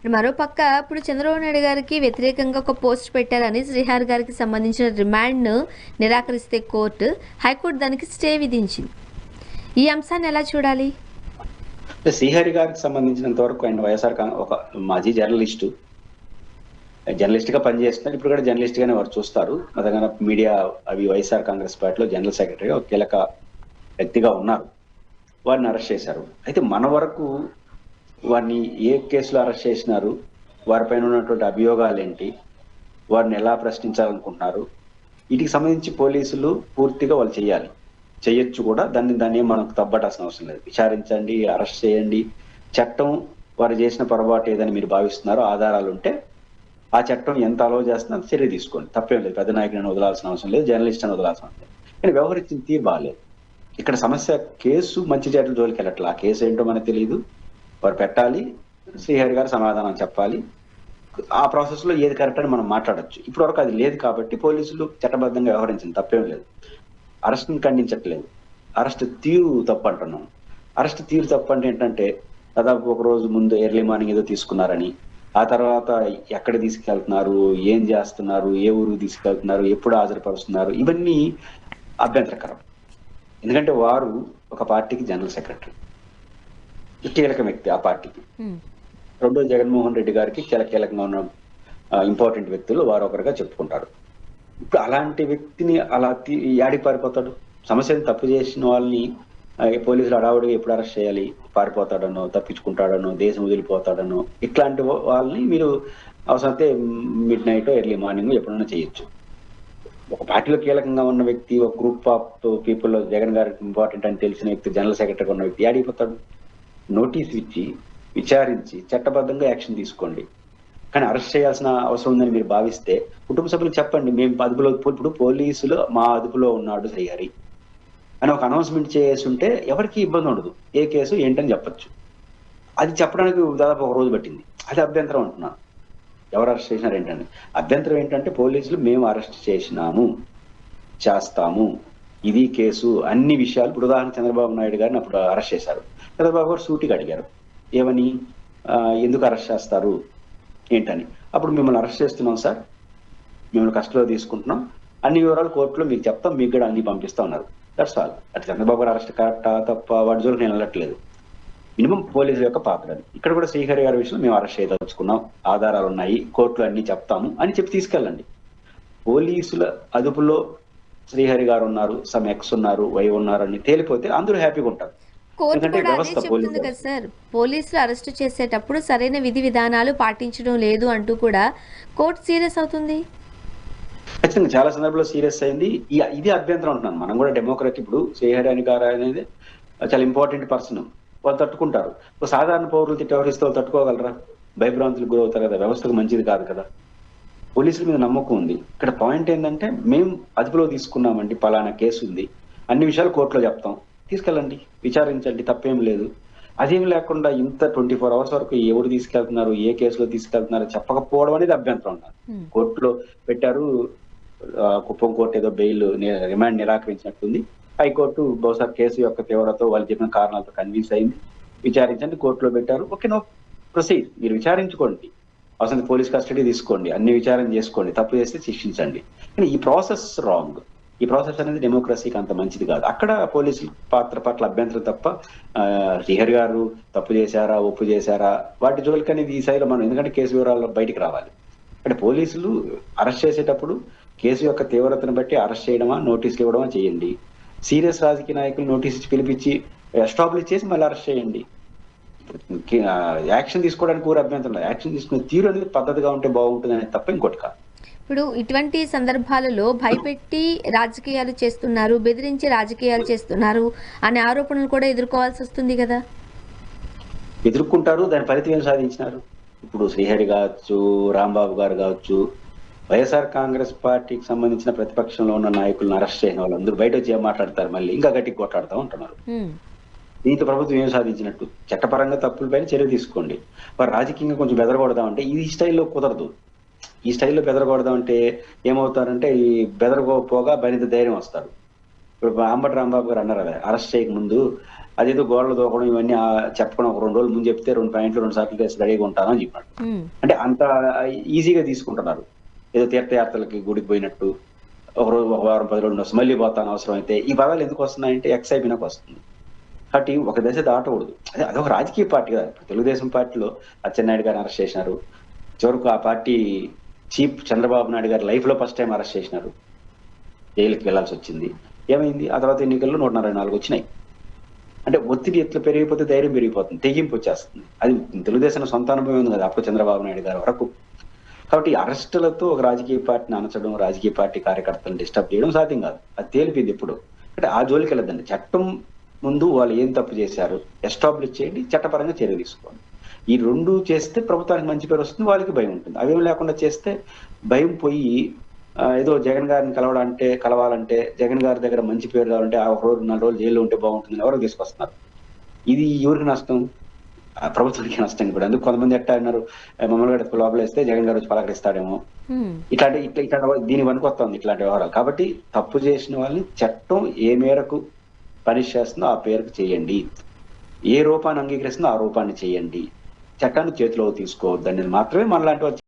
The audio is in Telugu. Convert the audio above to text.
మరోపక్క ఇప్పుడు చంద్రబాబు నాయుడు గారికి వ్యతిరేకంగా ఒక పోస్ట్ పెట్టారని శ్రీహరి గారికి సంబంధించిన రిమాండ్ను నిరాకరిస్తే హైకోర్టు దానికి స్టే విధించింది. ఈ అంశాన్ని ఎలా చూడాలి? శ్రీహరి గారికి సంబంధించినంత వరకు ఆయన వైఎస్ఆర్ ఒక మాజీ జర్నలిస్ట్ గా పనిచేస్తున్నారు. ఇప్పుడు కూడా జర్నలిస్ట్ గానే వారు చూస్తారు. అదన మీడియా అవి వైఎస్ఆర్ కాంగ్రెస్ పార్టీలో జనరల్ సెక్రటరీగా ఒక కీలక వ్యక్తిగా ఉన్నారు. వారిని అరెస్ట్ చేశారు. అయితే మన వరకు వారిని ఏ కేసులో అరెస్ట్ చేసినారు, వారిపైన ఉన్నటువంటి అభియోగాలు ఏంటి, వారిని ఎలా ప్రశ్నించాలనుకుంటున్నారు, వీటికి సంబంధించి పోలీసులు పూర్తిగా వాళ్ళు చేయొచ్చు కూడా. దాన్ని మనకు తప్పటాల్సిన అవసరం లేదు. విచారించండి, అరెస్ట్ చేయండి. చట్టం వారు చేసిన పొరపాటు ఏదని మీరు భావిస్తున్నారో ఆధారాలు ఉంటే ఆ చట్టం ఎంత అలవ్ చేస్తున్నా చర్య తీసుకోండి, తప్పేం లేదు. పెద్ద నాయకులను వదలాల్సిన అవసరం లేదు, జర్నలిస్ట్ అని వదలాల్సిన అవసరం లేదు. కానీ వ్యవహరించిన తీరు బాగాలేదు. ఇక్కడ సమస్య కేసు మంచి చేతుల జోలికి వెళ్ళట్లా. ఆ కేసు ఏంటో మనకు తెలియదు. వారు పెట్టాలి, శ్రీహరి గారు సమాధానం చెప్పాలి. ఆ ప్రాసెస్ లో ఏది కరెక్ట్ అని మనం మాట్లాడచ్చు. ఇప్పటి వరకు అది లేదు కాబట్టి పోలీసులు చట్టబద్ధంగా వ్యవహరించింది, తప్పేం లేదు. అరెస్ట్ని ఖండించట్లేదు, అరెస్ట్ తీరు తప్పు అంటున్నాం. అరెస్ట్ తీరు తప్పు అంటే ఏంటంటే దాదాపు ఒక రోజు ముందు ఎర్లీ మార్నింగ్ ఏదో తీసుకున్నారని, ఆ తర్వాత ఎక్కడ తీసుకెళ్తున్నారు, ఏం చేస్తున్నారు, ఏ ఊరు తీసుకెళ్తున్నారు, ఎప్పుడు హాజరుపరుస్తున్నారు, ఇవన్నీ అభ్యంతరకరం. ఎందుకంటే వారు ఒక పార్టీకి జనరల్ సెక్రటరీ, కీలక వ్యక్తి ఆ పార్టీకి. రెండో జగన్మోహన్ రెడ్డి గారికి కీలకంగా ఉన్న ఇంపార్టెంట్ వ్యక్తులు వారు ఒకరుగా చెప్పుకుంటారు. ఇప్పుడు అలాంటి వ్యక్తిని అలా యాడికి పారిపోతాడు? సమస్యను తప్పు చేసిన వాళ్ళని పోలీసులు అడావుడిగా ఎప్పుడు అరెస్ట్ చేయాలి? పారిపోతాడనో, తప్పించుకుంటాడనో, దేశం వదిలిపోతాడనో, ఇట్లాంటి వాళ్ళని మీరు అవసరమైతే మిడ్ నైట్ ఎర్లీ మార్నింగ్ ఎప్పుడైనా చేయొచ్చు. ఒక పార్టీలో కీలకంగా ఉన్న వ్యక్తి, ఒక గ్రూప్ ఆఫ్ పీపుల్ లో జగన్ గారికి ఇంపార్టెంట్ అని తెలిసిన వ్యక్తి, జనరల్ సెక్రటరీగా ఉన్న వ్యక్తి యాడిపోతాడు? నోటీస్ ఇచ్చి విచారించి చట్టబద్ధంగా యాక్షన్ తీసుకోండి. కానీ అరెస్ట్ చేయాల్సిన అవసరం ఉందని మీరు భావిస్తే కుటుంబ సభ్యులకు చెప్పండి, మేము అదుపులో, ఇప్పుడు పోలీసులు మా అదుపులో ఉన్నాడు శ్రీహరి అని ఒక అనౌన్స్మెంట్ చేసి ఉంటే ఎవరికి ఇబ్బంది ఉండదు. ఏ కేసు ఏంటని చెప్పచ్చు. అది చెప్పడానికి దాదాపు ఒక రోజు పట్టింది. అది అభ్యంతరం అంటున్నాను. ఎవరు అరెస్ట్ చేసినారు ఏంటండి? అభ్యంతరం ఏంటంటే పోలీసులు మేము అరెస్ట్ చేసినాము, చేస్తాము, ఇది కేసు, అన్ని విషయాలు. ఇప్పుడు ఉదాహరణ చంద్రబాబు నాయుడు గారిని అప్పుడు అరెస్ట్ చేశారు. చంద్రబాబు గారు సూటిగా అడిగారు, ఏమని, ఎందుకు అరెస్ట్ చేస్తారు ఏంటని. అప్పుడు మిమ్మల్ని అరెస్ట్ చేస్తున్నాం సార్, మిమ్మల్ని కస్టడీలో తీసుకుంటున్నాం, అన్ని వివరాలు కోర్టులో మీకు చెప్తాం, మీకు కూడా అన్ని పంపిస్తా ఉన్నారు. That's all. అటు చంద్రబాబు గారు అరెస్ట్ కరెక్టా తప్ప వాటి జోలికి నేను వెళ్ళట్లేదు. మినిమం పోలీసుల యొక్క పాత్ర అది. ఇక్కడ కూడా శ్రీహరి గారి విషయంలో మేము అరెస్ట్ చేయదలుచుకున్నాం, ఆధారాలు ఉన్నాయి, కోర్టులో అన్ని చెప్తాము అని చెప్పి తీసుకెళ్ళండి. పోలీసుల అదుపులో శ్రీహరి గారు ఉన్నారు, సమ్ ఎక్స్ ఉన్నారు, వై ఉన్నారు అని తేలిపోతే అందరూ హ్యాపీగా ఉంటారు. కోర్టు కూడా అదే చెప్తుంది కదా సార్, పోలీసులు అరెస్ట్ చేసేటప్పుడు సరైన విధి విధానాలు పాటించడం లేదు అంటూ కూడా కోర్టు సీరియస్ అవుతుంది. ఖచ్చితంగా చాలా సందర్భంలో సీరియస్ అయింది. ఇది అభ్యంతరం ఉంటున్నాను. మనం కూడా డెమోక్రసీ. ఇప్పుడు శ్రీహరి గారు అనేది చాలా ఇంపార్టెంట్ పర్సన్, వాళ్ళు తట్టుకుంటారు. సాధారణ పౌరులు వ్యవహరిస్తే వాళ్ళు తట్టుకోగలరా? భయభ్రాంతులకు గురవుతారు కదా, వ్యవస్థకు మంచిది కాదు కదా. పోలీసుల మీద నమ్మకం ఉంది. ఇక్కడ పాయింట్ ఏంటంటే మేము అదుపులో తీసుకున్నామండి, పలానా కేసు ఉంది, అన్ని విషయాలు కోర్టులో చెప్తాం, తీసుకెళ్ళండి, విచారించండి, తప్పేం లేదు. అదేం లేకుండా ఇంత 24 hours వరకు ఎవరు తీసుకెళ్తున్నారు, ఏ కేసులో తీసుకెళ్తున్నారు చెప్పకపోవడం అనేది అభ్యంతరం ఉన్నారు. కోర్టులో పెట్టారు, కుప్పం కోర్టు ఏదో బెయిల్ రిమాండ్ నిరాకరించినట్టుంది. హైకోర్టు బహుశా కేసు యొక్క తీవ్రతతో వాళ్ళు చెప్పిన కారణాలతో కన్విన్స్ అయింది. విచారించండి, కోర్టులో పెట్టారు. ఓకే, నో ప్రొసీడ్, మీరు విచారించుకోండి, అవసరం పోలీస్ కస్టడీ తీసుకోండి, అన్ని విచారణ చేసుకోండి, తప్పు చేస్తే శిక్షించండి. కానీ ఈ ప్రాసెస్ రాంగ్. ఈ ప్రాసెస్ అనేది డెమోక్రసీకి అంత మంచిది కాదు. అక్కడ పోలీసుల పాత్ర పట్ల అభ్యంతరం తప్ప శ్రీహరి గారు తప్పు చేశారా, ఒప్పు చేశారా, వాటి జోలికి అనేది ఈ స్థాయిలో మనం, ఎందుకంటే కేసు వివరాలు బయటికి రావాలి. అంటే పోలీసులు అరెస్ట్ చేసేటప్పుడు కేసు యొక్క తీవ్రతను బట్టి అరెస్ట్ చేయడమా, నోటీసులు ఇవ్వడమా చేయండి. సీరియస్ రాజకీయ నాయకులు నోటీస్ ఇచ్చి పిలిపించి ఎస్టాబ్లిష్ చేసి మళ్ళీ అరెస్ట్ చేయండి. యాక్షన్ తీసుకోవడానికి కూడా అభ్యంతరం లేదు. యాక్షన్ తీసుకునే తీరు అనేది పద్ధతిగా ఉంటే బాగుంటుంది అనేది తప్ప ఇంకోటి కాదు. ఇప్పుడు ఇటువంటి సందర్భాలలో భయపెట్టి రాజకీయాలు చేస్తున్నారు, బెదిరించి రాజకీయాలు చేస్తున్నారు అనే ఆరోపణలు కూడా ఎదుర్కోవాల్సి వస్తుంది కదా. ఎదుర్కొంటారు. దాని ఫలితం ఏం సాధించినారు? ఇప్పుడు శ్రీహరి కావచ్చు, రాంబాబు గారు కావచ్చు, వైఎస్ఆర్ కాంగ్రెస్ పార్టీకి సంబంధించిన ప్రతిపక్షంలో ఉన్న నాయకులను అరెస్ట్ చేయని వాళ్ళందరూ బయట వచ్చి ఏం మాట్లాడతారు, మళ్ళీ ఇంకా గట్టిగా కొట్లాడుతూ ఉంటున్నారు. దీంతో ప్రభుత్వం ఏం సాధించినట్టు? చట్టపరంగా తప్పులపైన చర్య తీసుకోండి. వారు రాజకీయంగా కొంచెం బెదరగొడదామంటే ఈ స్టైల్లో కుదరదు. ఈ స్టైల్లో బెదరగొడదామంటే ఏమవుతారంటే ఈ బెదరగోపోగా బయట ధైర్యం వస్తారు. ఇప్పుడు అంబటి రాంబాబు గారు అన్నారు కదా, అరెస్ట్ చేయక ముందు అదేదో గోడలు దూకడం ఇవన్నీ చెప్పడం ఒక 2 రోజులు ముందు చెప్తే 2 పాయింట్లు 2 సార్లు వేసి రెడీగా ఉంటాను అని చెప్పాడు. అంటే అంత ఈజీగా తీసుకుంటున్నారు. ఏదో తీర్థయాత్రలకి గుడికి పోయినట్టు ఒక రోజు ఒక వారం 10 రోజులు వస్తుంది, మళ్ళీ పోతాను అవసరం అయితే. ఈ పదాలు ఎందుకు వస్తున్నాయంటే ఎక్స్ అయిపోయినాక వస్తుంది. కాబట్టి ఒక దశ దాటకూడదు. అదొక రాజకీయ పార్టీ కదా. తెలుగుదేశం పార్టీలో అచ్చెన్నాయుడు గారిని అరెస్ట్ చేసినారు. చివరకు ఆ పార్టీ చీఫ్ చంద్రబాబు నాయుడు గారు లైఫ్ లో ఫస్ట్ టైం అరెస్ట్ చేసినారు. జైలుకి వెళ్లాల్సి వచ్చింది. ఏమైంది? ఆ తర్వాత ఎన్నికల్లో 144 వచ్చినాయి. అంటే ఒత్తిడి ఎట్లా పెరిగిపోతే ధైర్యం పెరిగిపోతుంది, తెగింపు వచ్చేస్తుంది. అది తెలుగుదేశం సొంత అనుభవం ఉంది కదా అప్పుడు చంద్రబాబు నాయుడు గారి వరకు. కాబట్టి అరెస్టులతో ఒక రాజకీయ పార్టీని అనచడం, రాజకీయ పార్టీ కార్యకర్తలను డిస్టర్బ్ చేయడం సాధ్యం కాదు. అది తేలిపోయింది ఎప్పుడు. అంటే ఆ జోలికి వెళ్ళదండి. చట్టం ముందు వాళ్ళు ఏం తప్పు చేశారు ఎస్టాబ్లిష్ చేయండి, చట్టపరంగా చర్య తీసుకోండి. ఈ 2 చేస్తే ప్రభుత్వానికి మంచి పేరు వస్తుంది, వాళ్ళకి భయం ఉంటుంది. అవేం లేకుండా చేస్తే భయం పోయి ఏదో జగన్ గారిని కలవాలంటే జగన్ గారి దగ్గర మంచి పేరు కావాలంటే ఆ 1 రోజు 4 రోజులు జైల్లో ఉంటే బాగుంటుంది ఎవరు తీసుకొస్తున్నారు. ఇది ఎవరికి నష్టం? ప్రభుత్వానికి నష్టం కూడా. అందుకు కొంతమంది ఎట్టా అన్నారు, మమ్మల్ని గడిపి లోపలేస్తే జగన్ గారు వచ్చి పలకరిస్తాడేమో, ఇట్లాంటి దీని వనుకొస్తుంది ఇట్లాంటి వ్యవహారాలు. కాబట్టి తప్పు చేసిన వాళ్ళని చట్టం ఏ మేరకు పనిష్ చేస్తుందో ఆ పేరుకు చేయండి, ఏ రూపాన్ని అంగీకరిస్తుందో ఆ రూపాన్ని చేయండి, చట్టాన్ని చేతిలో తీసుకోవద్దు అనేది మాత్రమే మనలాంటి